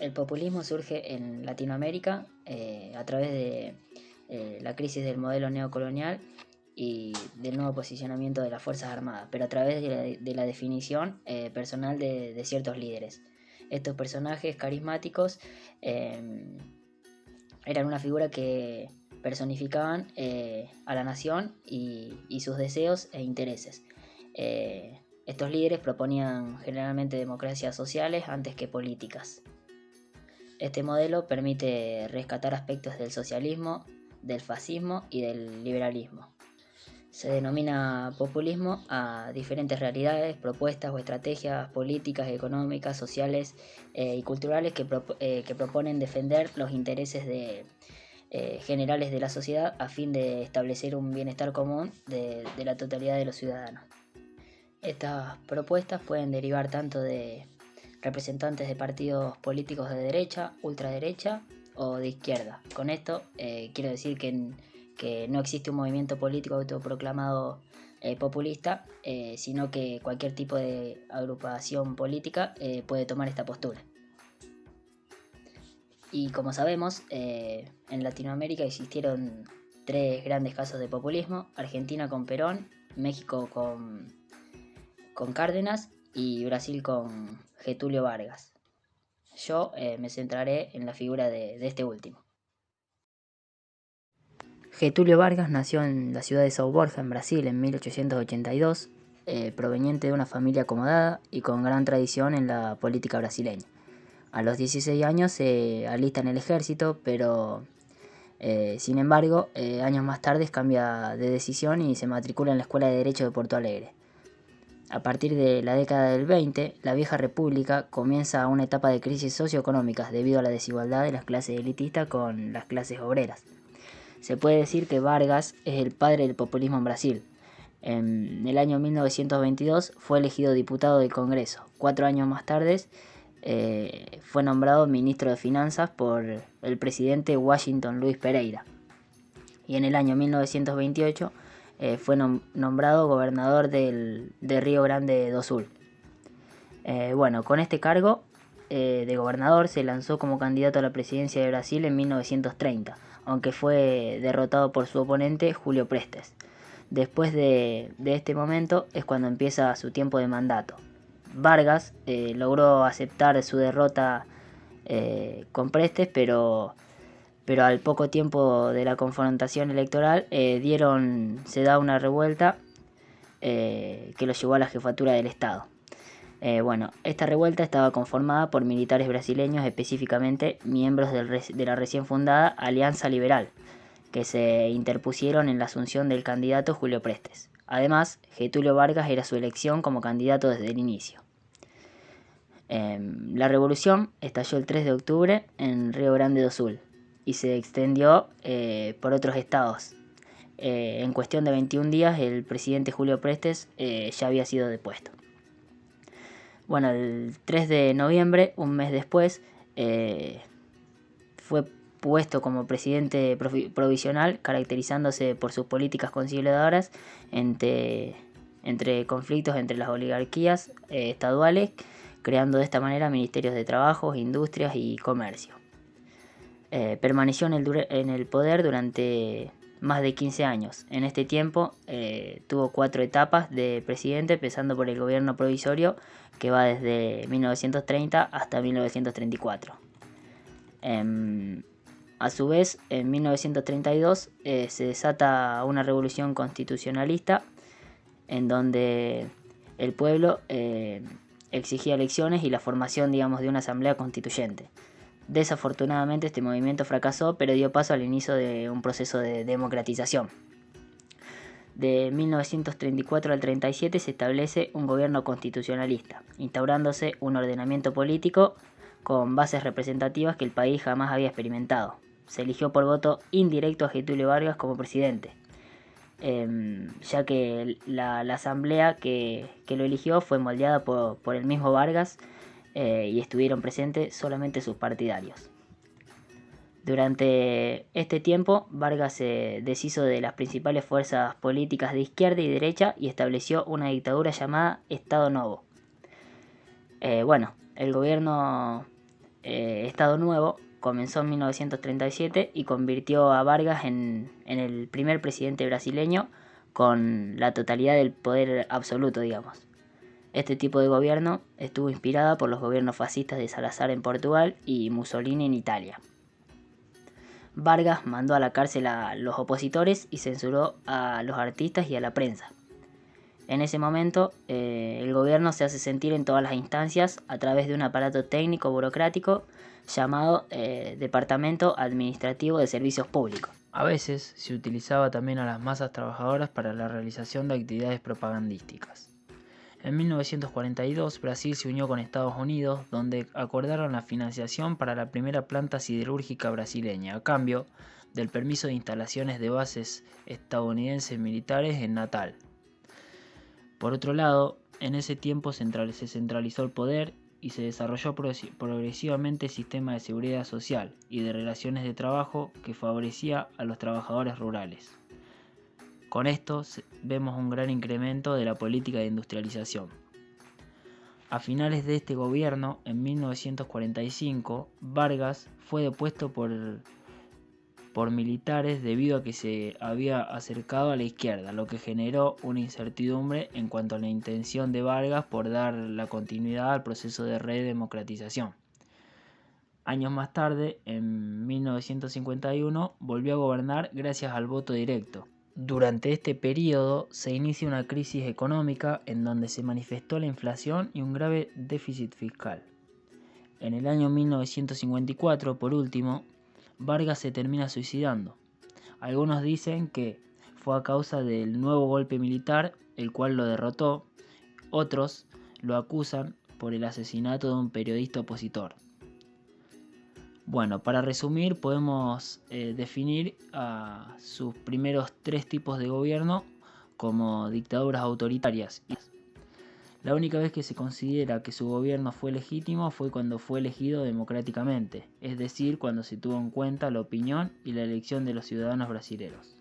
El populismo surge en Latinoamérica a través de la crisis del modelo neocolonial y del nuevo posicionamiento de las Fuerzas Armadas, pero a través de la definición personal de ciertos líderes. Estos personajes carismáticos eran una figura que personificaban a la nación y sus deseos e intereses. Estos líderes proponían generalmente democracias sociales antes que políticas. Este modelo permite rescatar aspectos del socialismo, del fascismo y del liberalismo. Se denomina populismo a diferentes realidades, propuestas o estrategias políticas, económicas, sociales y culturales que proponen defender los intereses generales de la sociedad a fin de establecer un bienestar común de la totalidad de los ciudadanos. Estas propuestas pueden derivar tanto de representantes de partidos políticos de derecha, ultraderecha o de izquierda. Con esto quiero decir que no existe un movimiento político autoproclamado populista, sino que cualquier tipo de agrupación política puede tomar esta postura. Y como sabemos, en Latinoamérica existieron 3 grandes casos de populismo: Argentina con Perón, México con Cárdenas y Brasil con Getúlio Vargas. Yo me centraré en la figura de este último. Getúlio Vargas nació en la ciudad de São Borja, en Brasil, en 1882, proveniente de una familia acomodada y con gran tradición en la política brasileña. A los 16 años se alista en el ejército, pero sin embargo, años más tarde cambia de decisión y se matricula en la Escuela de Derecho de Porto Alegre. A partir de la década del 20, la vieja república comienza una etapa de crisis socioeconómicas debido a la desigualdad de las clases elitistas con las clases obreras. Se puede decir que Vargas es el padre del populismo en Brasil. En el año 1922 fue elegido diputado del Congreso. 4 años más tarde fue nombrado ministro de Finanzas por el presidente Washington Luiz Pereira. Y en el año 1928 fue nombrado gobernador de Río Grande do Sul. Con este cargo de gobernador se lanzó como candidato a la presidencia de Brasil en 1930, aunque fue derrotado por su oponente Julio Prestes. Después de este momento es cuando empieza su tiempo de mandato. Vargas logró aceptar su derrota con Prestes, pero al poco tiempo de la confrontación electoral se da una revuelta que lo llevó a la jefatura del Estado. Esta revuelta estaba conformada por militares brasileños, específicamente miembros de la recién fundada Alianza Liberal, que se interpusieron en la asunción del candidato Julio Prestes. Además, Getúlio Vargas era su elección como candidato desde el inicio. La revolución estalló el 3 de octubre en Río Grande do Sul y se extendió por otros estados. En cuestión de 21 días, el presidente Julio Prestes ya había sido depuesto. El 3 de noviembre, un mes después, fue puesto como presidente provisional, caracterizándose por sus políticas conciliadoras entre conflictos entre las oligarquías estaduales, creando de esta manera ministerios de trabajo, industrias y comercio. Permaneció en el poder durante más de 15 años. En este tiempo tuvo 4 etapas de presidente, empezando por el gobierno provisorio, que va desde 1930 hasta 1934. A su vez, en 1932 se desata una revolución constitucionalista en donde el pueblo exigía elecciones y la formación, de una asamblea constituyente. Desafortunadamente este movimiento fracasó, pero dio paso al inicio de un proceso de democratización. De 1934 al 37 se establece un gobierno constitucionalista, instaurándose un ordenamiento político con bases representativas que el país jamás había experimentado. Se eligió por voto indirecto a Getúlio Vargas como presidente, ya que la asamblea que lo eligió fue moldeada por el mismo Vargas y estuvieron presentes solamente sus partidarios. Durante este tiempo, Vargas se deshizo de las principales fuerzas políticas de izquierda y derecha y estableció una dictadura llamada Estado Novo. El gobierno Estado Nuevo comenzó en 1937 y convirtió a Vargas en el primer presidente brasileño con la totalidad del poder absoluto, digamos. Este tipo de gobierno estuvo inspirada por los gobiernos fascistas de Salazar en Portugal y Mussolini en Italia. Vargas mandó a la cárcel a los opositores y censuró a los artistas y a la prensa. En ese momento, el gobierno se hace sentir en todas las instancias a través de un aparato técnico burocrático llamado Departamento Administrativo de Servicios Públicos. A veces se utilizaba también a las masas trabajadoras para la realización de actividades propagandísticas. En 1942, Brasil se unió con Estados Unidos, donde acordaron la financiación para la primera planta siderúrgica brasileña, a cambio del permiso de instalaciones de bases estadounidenses militares en Natal. Por otro lado, en ese tiempo se centralizó el poder y se desarrolló progresivamente el sistema de seguridad social y de relaciones de trabajo que favorecía a los trabajadores rurales. Con esto vemos un gran incremento de la política de industrialización. A finales de este gobierno, en 1945, Vargas fue depuesto por militares debido a que se había acercado a la izquierda, lo que generó una incertidumbre en cuanto a la intención de Vargas por dar la continuidad al proceso de redemocratización. Años más tarde, en 1951, volvió a gobernar gracias al voto directo. Durante este periodo se inicia una crisis económica en donde se manifestó la inflación y un grave déficit fiscal. En el año 1954, por último, Vargas se termina suicidando. Algunos dicen que fue a causa del nuevo golpe militar, el cual lo derrotó. Otros lo acusan por el asesinato de un periodista opositor. Bueno, para resumir, podemos definir a sus primeros 3 tipos de gobierno como dictaduras autoritarias. La única vez que se considera que su gobierno fue legítimo fue cuando fue elegido democráticamente, es decir, cuando se tuvo en cuenta la opinión y la elección de los ciudadanos brasileños.